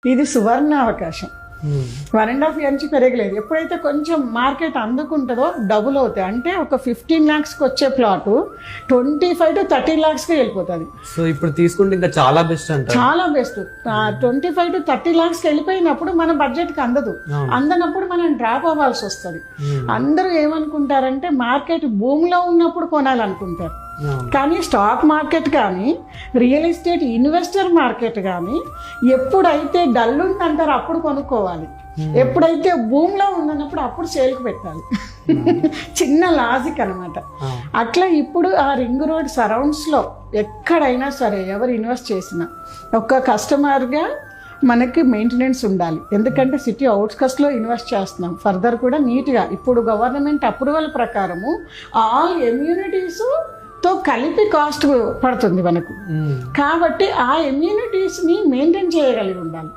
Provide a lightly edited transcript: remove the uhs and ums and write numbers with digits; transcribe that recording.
ఇది సువర్ణ అవకాశం. 1.5 year నుంచి పెరగలేదు. ఎప్పుడైతే కొంచెం మార్కెట్ అందుకుంటుందో డబుల్ అవుతాయి. అంటే ఒక 15 lakhsకి వచ్చే ప్లాట్ 25 to 30 lakhsకి వెళ్ళిపోతుంది. సో ఇప్పుడు తీసుకుంటే ఇంకా చాలా బెస్ట్ అంట. చాలా బెస్ట్. 25 to 30 lakhsకి వెళ్ళిపోయినప్పుడు మన బడ్జెట్కి అందదు. అందనప్పుడు మనం డ్రాప్ అవ్వాల్సి వస్తుంది. అందరూ ఏమనుకుంటారంటే మార్కెట్ భూమిలో ఉన్నప్పుడు కొనాలనుకుంటారు. కానీ స్టాక్ మార్కెట్ కానీ రియల్ ఎస్టేట్ ఇన్వెస్టర్ మార్కెట్ కానీ ఎప్పుడైతే డల్ ఉందంటారో అప్పుడు కొనుక్కోవాలి. ఎప్పుడైతే భూమిలో ఉందన్నప్పుడు అప్పుడు సేల్కి పెట్టాలి. చిన్న లాజిక్ అనమాట. అట్లా ఇప్పుడు ఆ రింగ్ రోడ్ సరౌండ్స్లో ఎక్కడైనా సరే ఎవరు ఇన్వెస్ట్ చేసినా ఒక కస్టమర్గా మనకి మెయింటెనెన్స్ ఉండాలి. ఎందుకంటే సిటీ అవుట్స్కట్స్లో ఇన్వెస్ట్ చేస్తున్నాం. ఫర్దర్ కూడా నీట్గా ఇప్పుడు గవర్నమెంట్ అప్రూవల్ ప్రకారము ఆల్ ఎమ్యూనిటీస్ తో కలిపి కాస్ట్ పడుతుంది మనకు. కాబట్టి ఆ ఎమ్యూనిటీస్ని మెయింటైన్ చేయగలిగి ఉండాలి.